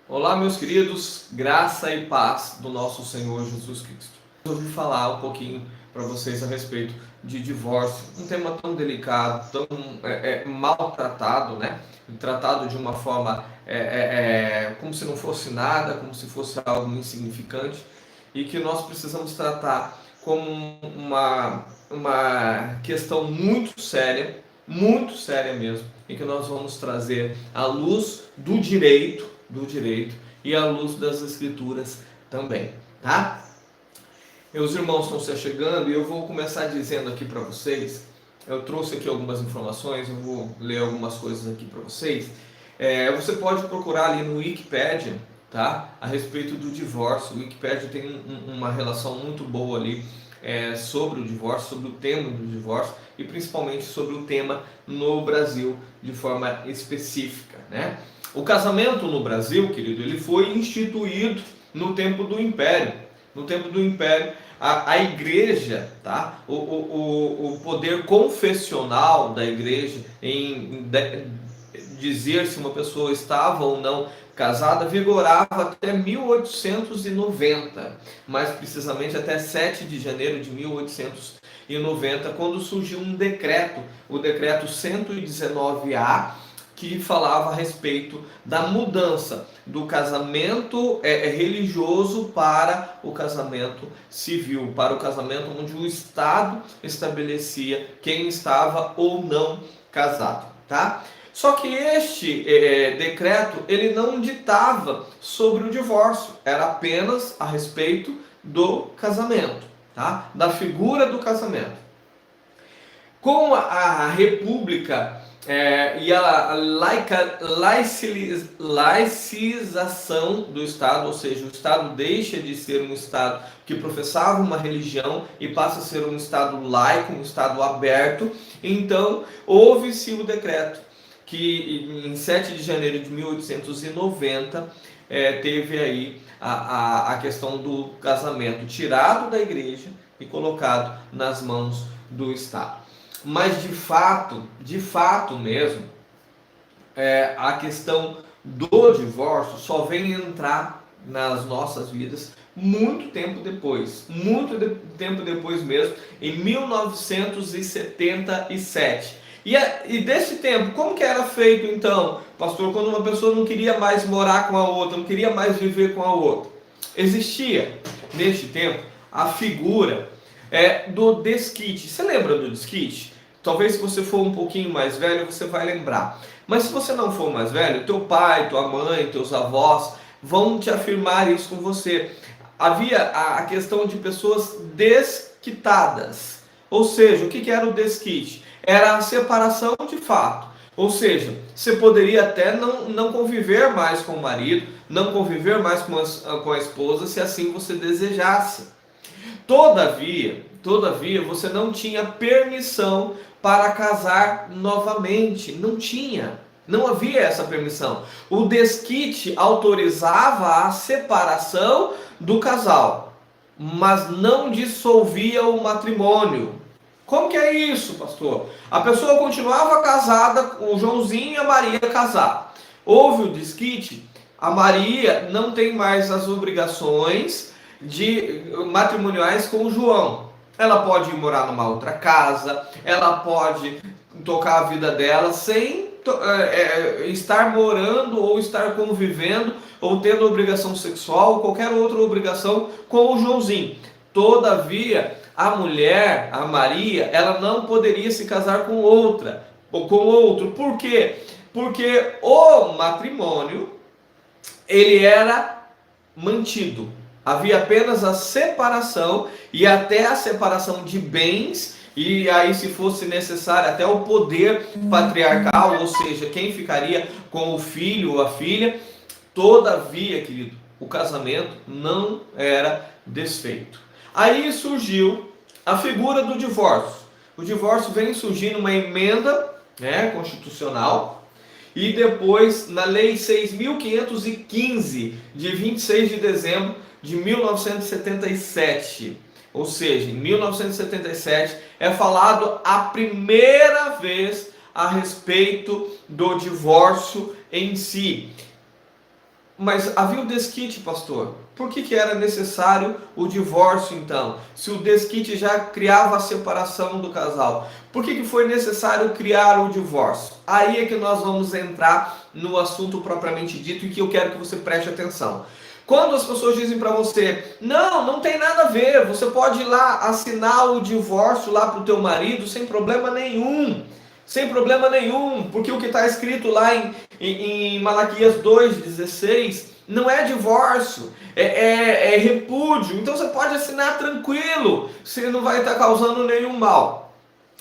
Olá, meus queridos, graça e paz do nosso Senhor Jesus Cristo. Eu ouvi falar um pouquinho para vocês a respeito de divórcio, um tema tão delicado, tão maltratado, né? Tratado de uma forma como se não fosse nada, como se fosse algo insignificante, e que nós precisamos tratar como uma questão muito séria mesmo, em que nós vamos trazer a luz do direito e a luz das escrituras também, tá? Meus irmãos estão se chegando e eu vou começar dizendo aqui para vocês. Eu trouxe aqui algumas informações, eu vou ler algumas coisas aqui para vocês. Você pode procurar ali no Wikipedia, tá? A respeito do divórcio. O Wikipedia tem uma relação muito boa ali sobre o divórcio, sobre o tema do divórcio e principalmente sobre o tema no Brasil de forma específica, né? O casamento no Brasil, querido, ele foi instituído no tempo do Império. No tempo do Império, a igreja, tá? O poder confessional da igreja em dizer se uma pessoa estava ou não casada vigorava até 1890, mais precisamente até 7 de janeiro de 1890, quando surgiu um decreto, o decreto 119A, que falava a respeito da mudança do casamento religioso para o casamento civil, para o casamento onde o Estado estabelecia quem estava ou não casado, tá? Só que este decreto, ele não ditava sobre o divórcio, era apenas a respeito do casamento, tá? Da figura do casamento. Com a República e a laicização do Estado, ou seja, o Estado deixa de ser um Estado que professava uma religião e passa a ser um Estado laico, um Estado aberto, então houve-se o decreto que em 7 de janeiro de 1890 teve aí a questão do casamento tirado da igreja e colocado nas mãos do Estado. Mas de fato mesmo, a questão do divórcio só vem entrar nas nossas vidas muito tempo depois mesmo, em 1977. E desse tempo, como que era feito então, pastor, quando uma pessoa não queria mais morar com a outra, não queria mais viver com a outra? Existia, neste tempo, a figura do desquite. Você lembra do desquite? Talvez se você for um pouquinho mais velho, você vai lembrar. Mas se você não for mais velho, teu pai, tua mãe, teus avós vão te afirmar isso com você. Havia a questão de pessoas desquitadas. Ou seja, o que era o desquite? Era a separação de fato. Ou seja, você poderia até não conviver mais com o marido, não conviver mais com a esposa, se assim você desejasse. Todavia, você não tinha permissão para casar novamente. Não havia essa permissão. O desquite autorizava a separação do casal, mas não dissolvia o matrimônio. Como que é isso, pastor? A pessoa continuava casada, o Joãozinho e a Maria casar. Houve o desquite, a Maria não tem mais as obrigações matrimoniais com o João. Ela pode ir morar numa outra casa, ela pode tocar a vida dela sem estar morando ou estar convivendo ou tendo obrigação sexual ou qualquer outra obrigação com o Joãozinho. Todavia, a mulher, a Maria, ela não poderia se casar com outra ou com outro. Por quê? Porque o matrimônio ele era mantido. Havia apenas a separação e até a separação de bens, e aí se fosse necessário até o poder patriarcal, ou seja, quem ficaria com o filho ou a filha. Todavia, querido, o casamento não era desfeito. Aí surgiu a figura do divórcio. O divórcio vem surgindo uma emenda constitucional, e depois na Lei 6.515, de 26 de dezembro de 1977. Ou seja, em 1977 é falado a primeira vez a respeito do divórcio em si. Mas havia o desquite, pastor. Por que era necessário o divórcio, então? Se o desquite já criava a separação do casal. Por que foi necessário criar o divórcio? Aí é que nós vamos entrar no assunto propriamente dito e que eu quero que você preste atenção. Quando as pessoas dizem para você, não tem nada a ver, você pode ir lá assinar o divórcio lá para o teu marido sem problema nenhum. Sem problema nenhum, porque o que está escrito lá em Malaquias 2,16 não é divórcio, é repúdio. Então você pode assinar tranquilo, você não vai estar causando nenhum mal.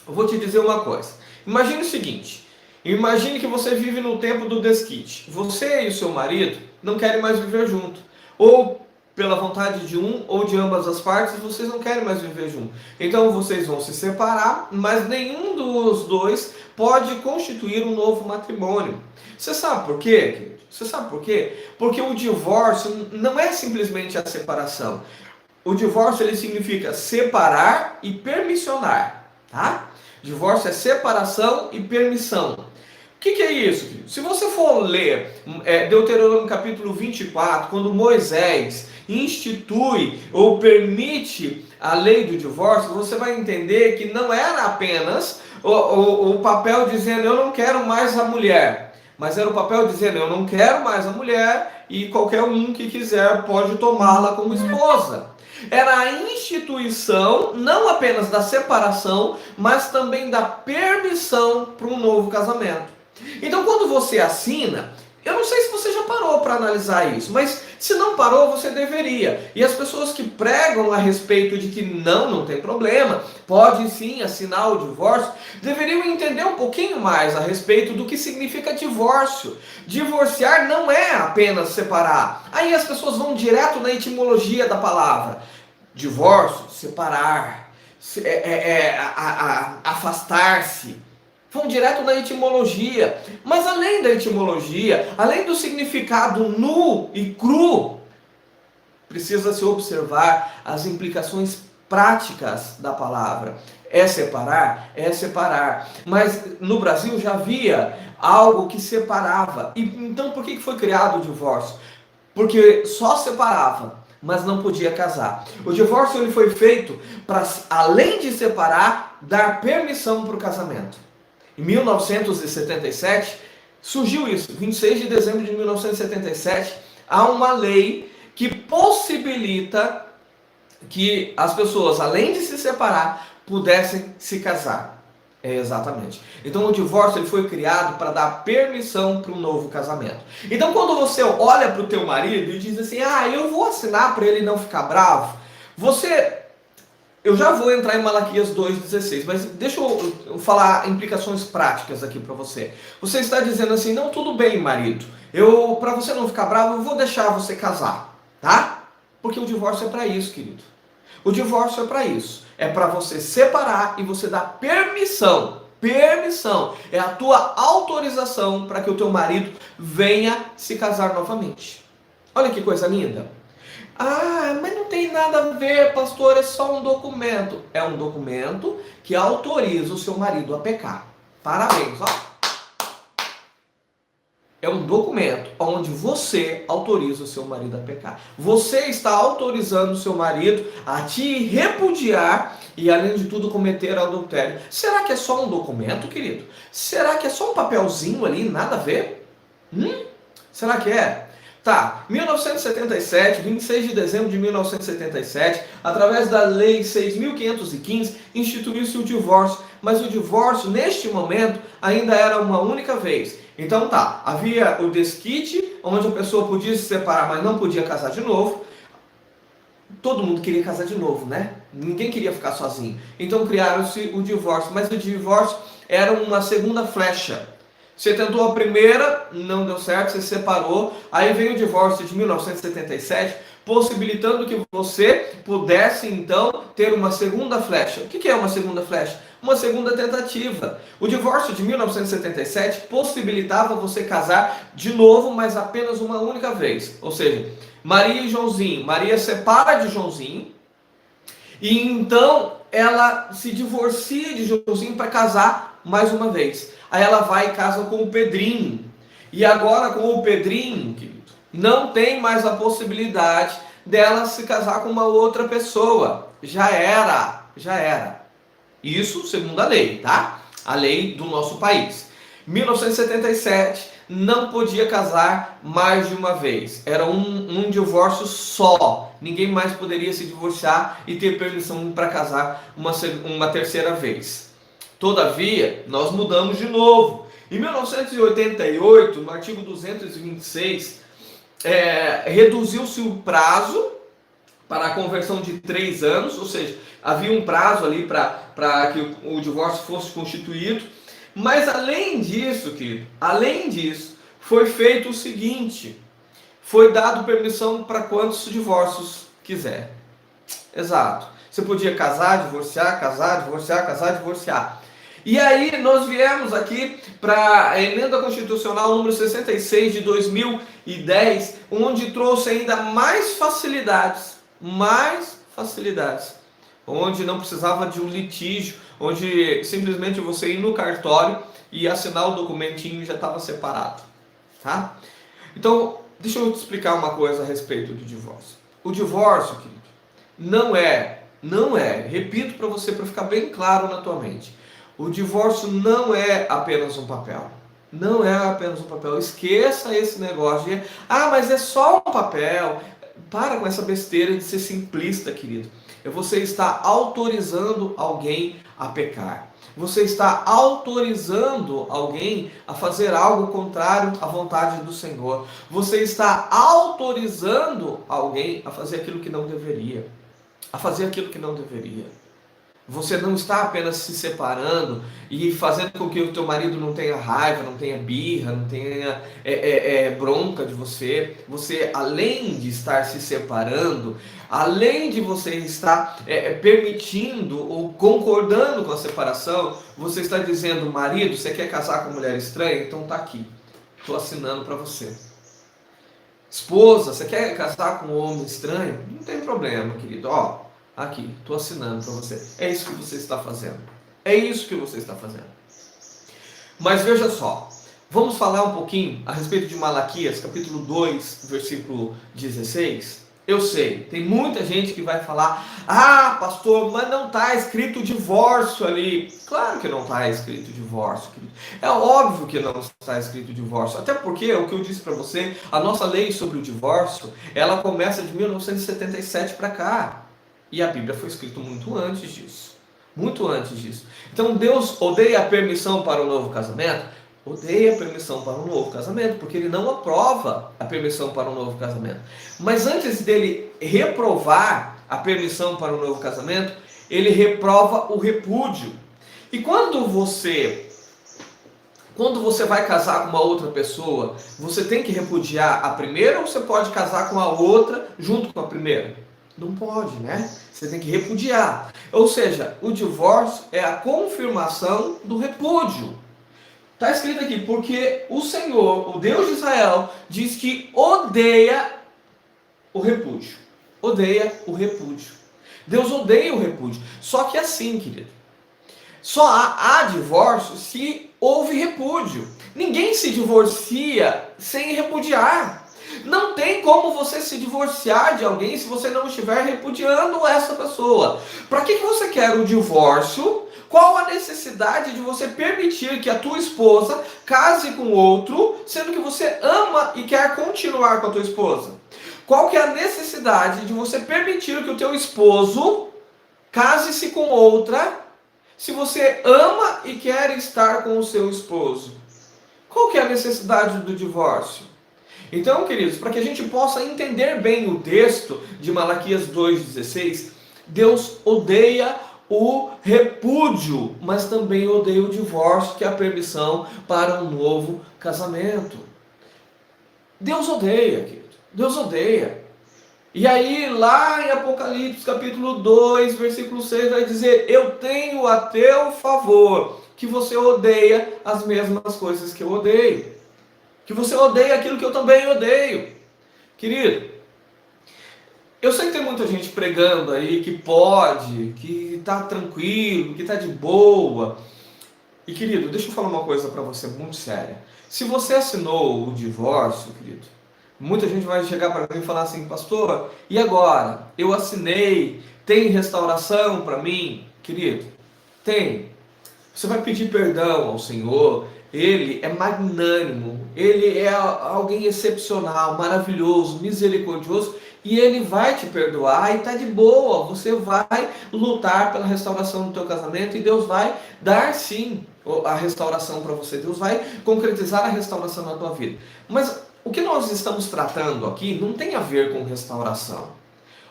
Eu vou te dizer uma coisa. Imagine o seguinte, imagine que você vive no tempo do desquite. Você e o seu marido não querem mais viver junto. Ou pela vontade de um ou de ambas as partes, vocês não querem mais viver junto. Então vocês vão se separar, mas nenhum dos dois pode constituir um novo matrimônio. Você sabe por quê, querido? Você sabe por quê? Porque o divórcio não é simplesmente a separação. O divórcio ele significa separar e permissionar, tá? Divórcio é separação e permissão. O que é isso, querido? Se você for ler Deuteronômio capítulo 24, quando Moisés institui ou permite a lei do divórcio, você vai entender que não era apenas o papel dizendo eu não quero mais a mulher, mas era o papel dizendo eu não quero mais a mulher e qualquer um que quiser pode tomá-la como esposa. Era a instituição não apenas da separação, mas também da permissão para um novo casamento. Então quando você assina, eu não sei se você já parou para analisar isso, mas se não parou, você deveria. E as pessoas que pregam a respeito de que não tem problema, pode sim assinar o divórcio, deveriam entender um pouquinho mais a respeito do que significa divórcio. Divorciar não é apenas separar. Aí as pessoas vão direto na etimologia da palavra. Divórcio, separar, afastar-se. Vão direto na etimologia. Mas além da etimologia, além do significado nu e cru, precisa-se observar as implicações práticas da palavra. É separar? É separar. Mas no Brasil já havia algo que separava. E então por que foi criado o divórcio? Porque só separava, mas não podia casar. O divórcio ele foi feito para, além de separar, dar permissão para o casamento. Em 1977, surgiu isso, 26 de dezembro de 1977, há uma lei que possibilita que as pessoas, além de se separar, pudessem se casar. Exatamente. Então o divórcio ele foi criado para dar permissão para um novo casamento. Então quando você olha para o teu marido e diz assim, eu vou assinar para ele não ficar bravo, eu já vou entrar em Malaquias 2,16, mas deixa eu falar implicações práticas aqui para você. Você está dizendo assim, não, tudo bem, marido. Para você não ficar bravo, eu vou deixar você casar, tá? Porque o divórcio é para isso, querido. O divórcio é para isso. É para você separar e você dar permissão. Permissão. É a tua autorização para que o teu marido venha se casar novamente. Olha que coisa linda. Mas não tem nada a ver, pastor, é só um documento. É um documento que autoriza o seu marido a pecar. Parabéns, ó. É um documento onde você autoriza o seu marido a pecar. Você está autorizando o seu marido a te repudiar e, além de tudo, cometer adultério. Será que é só um documento, querido? Será que é só um papelzinho ali, nada a ver? Será que é? Tá, 1977, 26 de dezembro de 1977, através da Lei 6.515, instituiu-se o divórcio, mas o divórcio, neste momento, ainda era uma única vez. Então tá, havia o desquite, onde a pessoa podia se separar, mas não podia casar de novo. Todo mundo queria casar de novo, né? Ninguém queria ficar sozinho. Então criaram-se o divórcio, mas o divórcio era uma segunda flecha. Você tentou a primeira, não deu certo, você separou, aí veio o divórcio de 1977, possibilitando que você pudesse então ter uma segunda flecha. O que é uma segunda flecha? Uma segunda tentativa. O divórcio de 1977 possibilitava você casar de novo, mas apenas uma única vez. Ou seja, Maria e Joãozinho, Maria separa de Joãozinho, e então ela se divorcia de Joãozinho para casar mais uma vez. Aí ela vai e casa com o Pedrinho. E agora com o Pedrinho, querido, Não tem mais a possibilidade dela se casar com uma outra pessoa. Já era, já era. Isso segundo a lei, tá? A lei do nosso país. 1977, não podia casar mais de uma vez. Era um divórcio só. Ninguém mais poderia se divorciar e ter permissão para casar uma terceira vez. Todavia, nós mudamos de novo. Em 1988, no artigo 226, reduziu-se o prazo para a conversão de 3 anos, ou seja, havia um prazo ali para que o divórcio fosse constituído. Mas além disso, querido, além disso, foi feito o seguinte: foi dado permissão para quantos divórcios quiser. Exato. Você podia casar, divorciar, casar, divorciar, casar, divorciar. E aí nós viemos aqui para a emenda constitucional número 66 de 2010, onde trouxe ainda mais facilidades, onde não precisava de um litígio, onde simplesmente você ir no cartório e assinar o documentinho e já estava separado, tá? Então, deixa eu te explicar uma coisa a respeito do divórcio. O divórcio, querido, não é, repito para você, para ficar bem claro na tua mente, o divórcio não é apenas um papel. Não é apenas um papel. Esqueça esse negócio de, mas é só um papel. Para com essa besteira de ser simplista, querido. Você está autorizando alguém a pecar. Você está autorizando alguém a fazer algo contrário à vontade do Senhor. Você está autorizando alguém a fazer aquilo que não deveria. Você não está apenas se separando e fazendo com que o teu marido não tenha raiva, não tenha birra, não tenha bronca de você. Você, além de estar se separando, além de você estar permitindo ou concordando com a separação, você está dizendo: marido, você quer casar com mulher estranha? Então tá aqui, estou assinando para você. Esposa, você quer casar com um homem estranho? Não tem problema, querido, aqui, estou assinando para você. É isso que você está fazendo. Mas veja só, vamos falar um pouquinho a respeito de Malaquias, capítulo 2, versículo 16. Eu sei, tem muita gente que vai falar: pastor, mas não está escrito divórcio ali. Claro que não está escrito divórcio, querido. É óbvio que não está escrito divórcio. Até porque, o que eu disse para você, a nossa lei sobre o divórcio, ela começa de 1977 para cá. E a Bíblia foi escrita muito antes disso. Muito antes disso. Então Deus odeia a permissão para o novo casamento? Odeia a permissão para um novo casamento, porque Ele não aprova a permissão para um novo casamento. Mas antes dele reprovar a permissão para um novo casamento, Ele reprova o repúdio. E quando você vai casar com uma outra pessoa, você tem que repudiar a primeira, ou você pode casar com a outra junto com a primeira? Não pode, né? Você tem que repudiar. Ou seja, o divórcio é a confirmação do repúdio. Está escrito aqui: porque o Senhor, o Deus de Israel, diz que odeia o repúdio. Odeia o repúdio. Deus odeia o repúdio. Só que assim, querido, só há divórcio se houve repúdio. Ninguém se divorcia sem repudiar. Não tem como você se divorciar de alguém se você não estiver repudiando essa pessoa. Para que você quer o divórcio? Qual a necessidade de você permitir que a tua esposa case com outro, sendo que você ama e quer continuar com a tua esposa? Qual que é a necessidade de você permitir que o teu esposo case-se com outra, se você ama e quer estar com o seu esposo? Qual que é a necessidade do divórcio? Então, queridos, para que a gente possa entender bem o texto de Malaquias 2,16, Deus odeia o repúdio, mas também odeia o divórcio, que é a permissão para um novo casamento. Deus odeia, querido. Deus odeia. E aí, lá em Apocalipse, capítulo 2, versículo 6, vai dizer: eu tenho a teu favor que você odeia as mesmas coisas que eu odeio. Que você odeia aquilo que eu também odeio. Querido, eu sei que tem muita gente pregando aí que pode, que está tranquilo, que está de boa. E querido, deixa eu falar uma coisa para você muito séria. Se você assinou o divórcio, querido, Muita gente vai chegar para mim e falar assim, pastor, e agora? Eu assinei, tem restauração para mim? Querido, tem. Você vai pedir perdão ao Senhor, Ele é magnânimo, Ele é alguém excepcional, maravilhoso, misericordioso, e Ele vai te perdoar e está de boa. Você vai lutar pela restauração do teu casamento e Deus vai dar sim a restauração para você. Deus vai concretizar a restauração na tua vida. Mas o que nós estamos tratando aqui não tem a ver com restauração.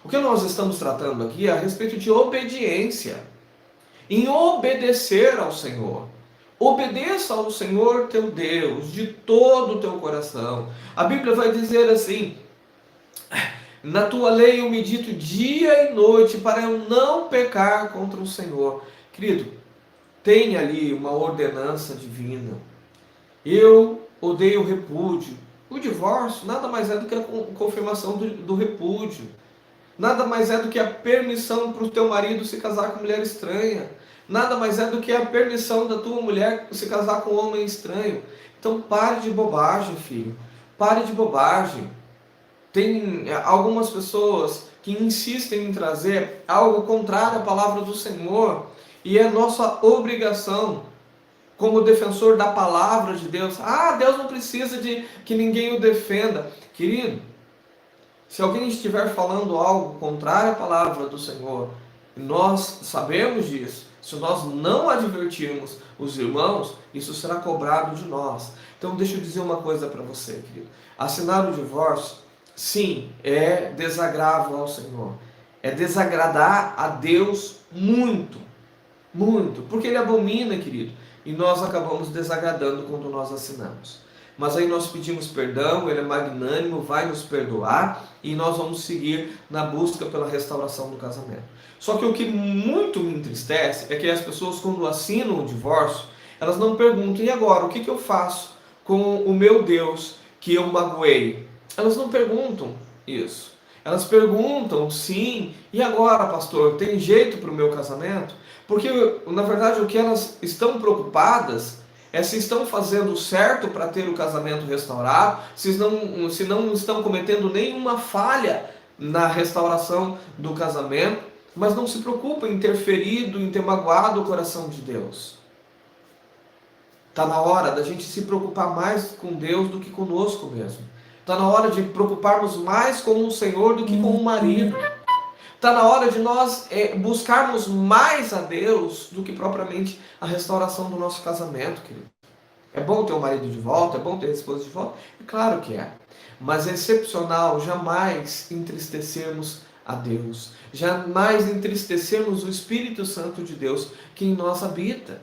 O que nós estamos tratando aqui é a respeito de obediência, em obedecer ao Senhor. Obedeça ao Senhor teu Deus de todo o teu coração. A Bíblia vai dizer assim: na tua lei eu medito dia e noite para eu não pecar contra o Senhor. Querido, tem ali uma ordenança divina. Eu odeio o repúdio. O divórcio nada mais é do que a confirmação do repúdio. Nada mais é do que a permissão para o teu marido se casar com mulher estranha. Nada mais é do que a permissão da tua mulher se casar com um homem estranho. Então pare de bobagem, filho. Pare de bobagem. Tem algumas pessoas que insistem em trazer algo contrário à palavra do Senhor. E é nossa obrigação, como defensor da palavra de Deus. Ah, Deus não precisa de que ninguém o defenda. Querido, se alguém estiver falando algo contrário à palavra do Senhor, nós sabemos disso. Se nós não advertirmos os irmãos, isso será cobrado de nós. Então deixa eu dizer uma coisa para você, querido. Assinar o divórcio, sim, é desagradável ao Senhor. É desagradar a Deus muito, muito. Porque Ele abomina, querido. E nós acabamos desagradando quando nós assinamos. Mas aí nós pedimos perdão, Ele é magnânimo, vai nos perdoar e nós vamos seguir na busca pela restauração do casamento. Só que o que muito me entristece é que as pessoas, quando assinam o divórcio, elas não perguntam: e agora, o que eu faço com o meu Deus que eu magoei? Elas não perguntam isso. Elas perguntam, sim, e agora, pastor, tem jeito para o meu casamento? Porque, na verdade, o que elas estão preocupadas é se estão fazendo certo para ter o casamento restaurado, se não estão cometendo nenhuma falha na restauração do casamento, mas não se preocupam em ter ferido, em ter magoado o coração de Deus. Está na hora da gente se preocupar mais com Deus do que conosco mesmo. Está na hora de preocuparmos mais com o Senhor do que com o marido. Está na hora de nós buscarmos mais a Deus do que propriamente a restauração do nosso casamento, querido. É bom ter o marido de volta, é bom ter a esposa de volta? É claro que é. Mas é excepcional jamais entristecermos a Deus. Jamais entristecermos o Espírito Santo de Deus que em nós habita.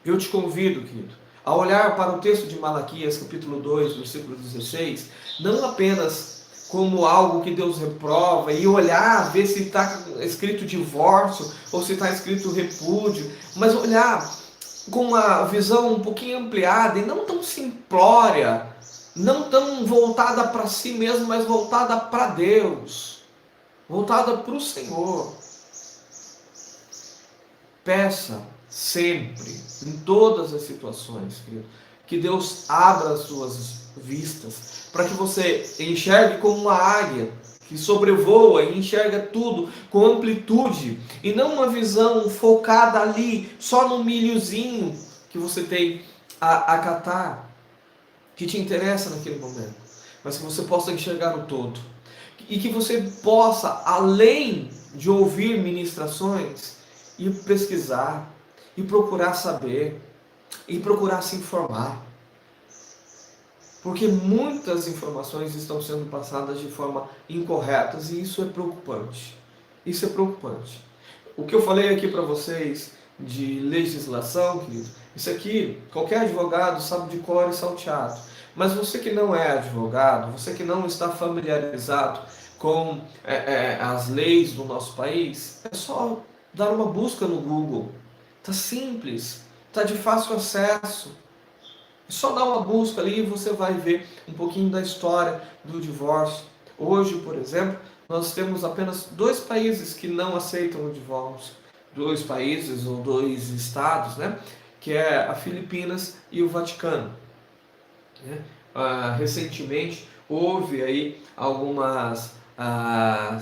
Eu te convido, querido, a olhar para o texto de Malaquias, capítulo 2, versículo 16, não apenas como algo que Deus reprova, e olhar, ver se está escrito divórcio, ou se está escrito repúdio, mas olhar com uma visão um pouquinho ampliada, e não tão simplória, não tão voltada para si mesmo, mas voltada para Deus, voltada para o Senhor. Peça sempre, em todas as situações, querido, que Deus abra as suas vistas, para que você enxergue como uma águia que sobrevoa e enxerga tudo com amplitude, e não uma visão focada ali, só no milhozinho que você tem a catar, que te interessa naquele momento, mas que você possa enxergar o todo, e que você possa, além de ouvir ministrações, ir pesquisar, e procurar saber, e procurar se informar. Porque muitas informações estão sendo passadas de forma incorreta, e isso é preocupante. Isso é preocupante. O que eu falei aqui para vocês de legislação, querido, isso aqui qualquer advogado sabe de cor e salteado. Mas você que não é advogado, você que não está familiarizado com as leis do nosso país, é só dar uma busca no Google. Está simples, está de fácil acesso. É só dar uma busca ali e você vai ver um pouquinho da história do divórcio. Hoje, por exemplo, nós temos apenas 2 países que não aceitam o divórcio. 2 países ou 2 estados, né? Que é a Filipinas e o Vaticano. Recentemente, Houve aí algumas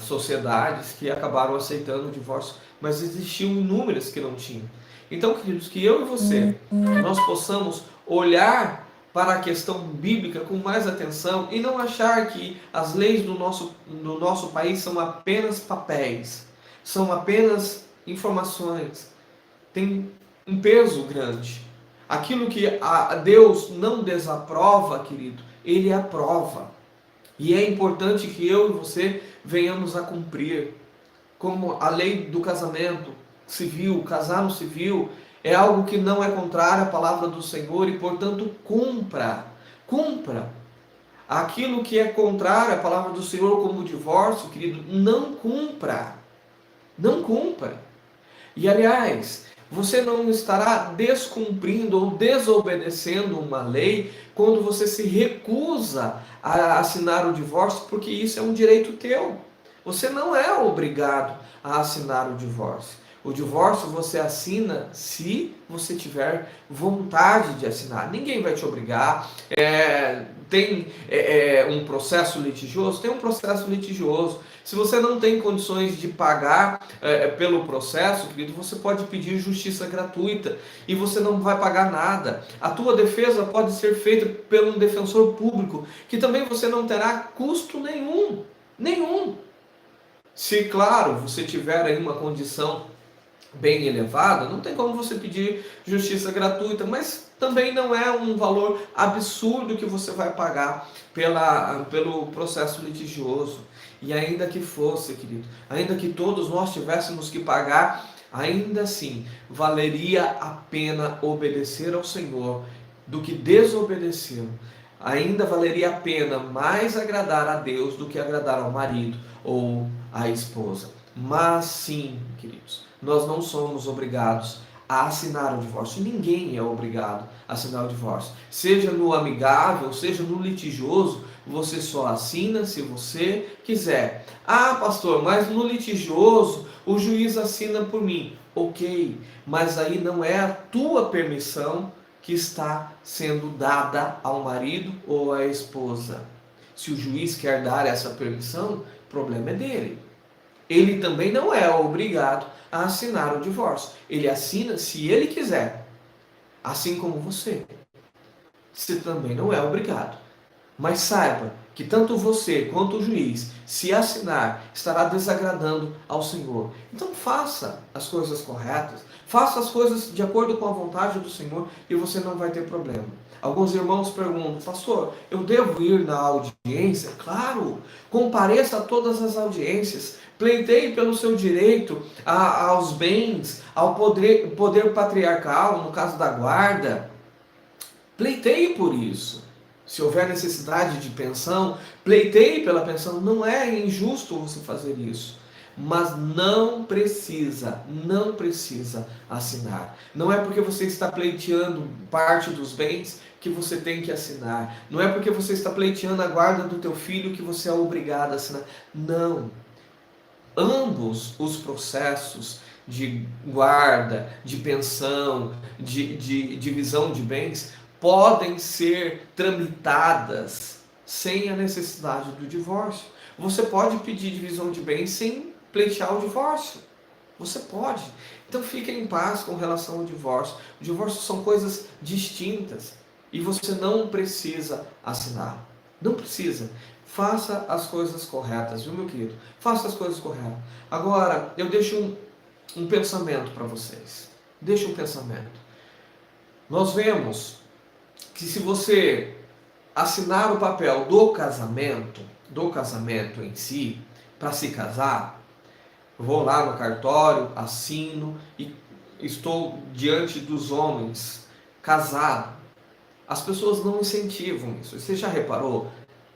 sociedades que acabaram aceitando o divórcio, mas existiam inúmeras que não tinham. Então, queridos, que eu e você, nós possamos olhar para a questão bíblica com mais atenção e não achar que as leis do nosso país são apenas papéis, são apenas informações. Tem um peso grande. Aquilo que Deus não desaprova, querido, Ele aprova. E é importante que eu e você venhamos a cumprir. Como a lei do casamento civil, casar no civil, é algo que não é contrário à palavra do Senhor e, portanto, cumpra. Cumpra. Aquilo que é contrário à palavra do Senhor, como o divórcio, querido, não cumpra. Não cumpra. E, aliás, você não estará descumprindo ou desobedecendo uma lei quando você se recusa a assinar o divórcio, porque isso é um direito teu. Você não é obrigado a assinar o divórcio. O divórcio você assina se você tiver vontade de assinar. Ninguém vai te obrigar. Tem um processo litigioso? Tem um processo litigioso. Se você não tem condições de pagar pelo processo, querido, você pode pedir justiça gratuita e você não vai pagar nada. A tua defesa pode ser feita por um defensor público, que também você não terá custo nenhum. Nenhum. Se, claro, você tiver aí uma condição bem elevada, não tem como você pedir justiça gratuita, mas também não é um valor absurdo que você vai pagar pelo processo litigioso. E ainda que fosse, querido, ainda que todos nós tivéssemos que pagar, ainda assim valeria a pena obedecer ao Senhor do que desobedecer. Ainda valeria a pena mais agradar a Deus do que agradar ao marido ou à esposa. Mas sim, queridos, nós não somos obrigados a assinar o divórcio. Ninguém é obrigado a assinar o divórcio. Seja no amigável, seja no litigioso, você só assina se você quiser. Ah, pastor, mas no litigioso o juiz assina por mim. Ok, mas aí não é a tua permissão que está sendo dada ao marido ou à esposa. Se o juiz quer dar essa permissão, o problema é dele. Ele também não é obrigado a assinar o divórcio. Ele assina se ele quiser, assim como você. Você também não é obrigado. Mas saiba que tanto você quanto o juiz, se assinar, estará desagradando ao Senhor. Então faça as coisas corretas, faça as coisas de acordo com a vontade do Senhor e você não vai ter problema. Alguns irmãos perguntam, pastor, eu devo ir na audiência? Claro, compareça a todas as audiências, pleiteie pelo seu direito aos bens, ao poder patriarcal, no caso da guarda, pleiteie por isso. Se houver necessidade de pensão, pleiteie pela pensão. Não é injusto você fazer isso. Mas não precisa assinar. Não é porque você está pleiteando parte dos bens que você tem que assinar. Não é porque você está pleiteando a guarda do teu filho que você é obrigado a assinar. Não. Ambos os processos de guarda, de pensão, de divisão de bens, podem ser tramitadas sem a necessidade do divórcio. Você pode pedir divisão de bens sem pleitear o divórcio. Você pode. Então fique em paz com relação ao divórcio. O divórcio são coisas distintas e você não precisa assinar. Não precisa. Faça as coisas corretas, viu, meu querido? Faça as coisas corretas. Agora, eu deixo um pensamento para vocês. Deixa um pensamento. Nós vemos que se você assinar o papel do casamento em si, para se casar, vou lá no cartório, assino e estou diante dos homens, casado. As pessoas não incentivam isso. Você já reparou?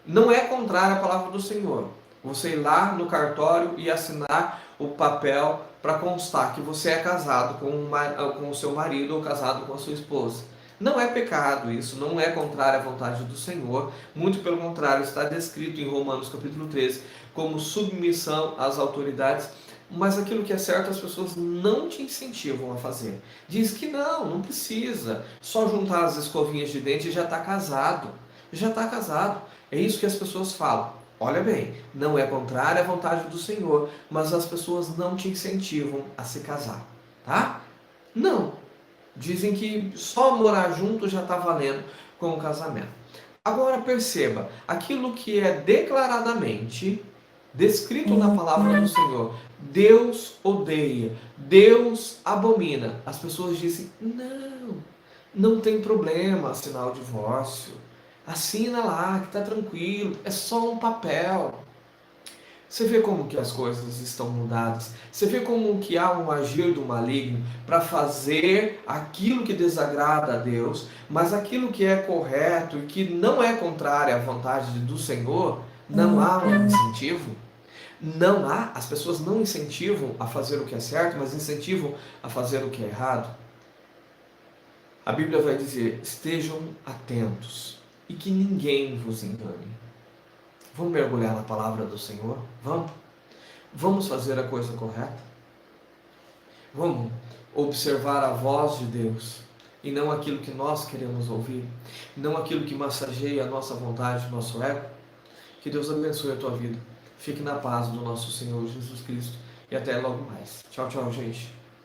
Não é contrário à palavra do Senhor. Você ir lá no cartório e assinar o papel para constar que você é casado com o seu marido ou casado com a sua esposa. Não é pecado isso, não é contrário à vontade do Senhor. Muito pelo contrário, está descrito em Romanos capítulo 13 como submissão às autoridades. Mas aquilo que é certo as pessoas não te incentivam a fazer. Diz que não precisa. Só juntar as escovinhas de dente e já está casado. já está casado. É isso que as pessoas falam. Olha bem, não é contrário à vontade do Senhor, mas as pessoas não te incentivam a se casar, tá? Não. Dizem que só morar junto já está valendo com o casamento. Agora perceba, aquilo que é declaradamente descrito na palavra do Senhor, Deus odeia, Deus abomina. As pessoas dizem: não, não tem problema assinar o divórcio. Assina lá, que está tranquilo, é só um papel. Você vê como que as coisas estão mudadas. Você vê como que há um agir do maligno para fazer aquilo que desagrada a Deus, mas aquilo que é correto e que não é contrário à vontade do Senhor, não há um incentivo. Não há, as pessoas não incentivam a fazer o que é certo, mas incentivam a fazer o que é errado. A Bíblia vai dizer: estejam atentos e que ninguém vos engane. Vamos mergulhar na palavra do Senhor? Vamos? Vamos fazer a coisa correta? Vamos observar a voz de Deus e não aquilo que nós queremos ouvir, não aquilo que massageia a nossa vontade, o nosso ego? Que Deus abençoe a tua vida. Fique na paz do nosso Senhor Jesus Cristo e até logo mais. Tchau, tchau, gente.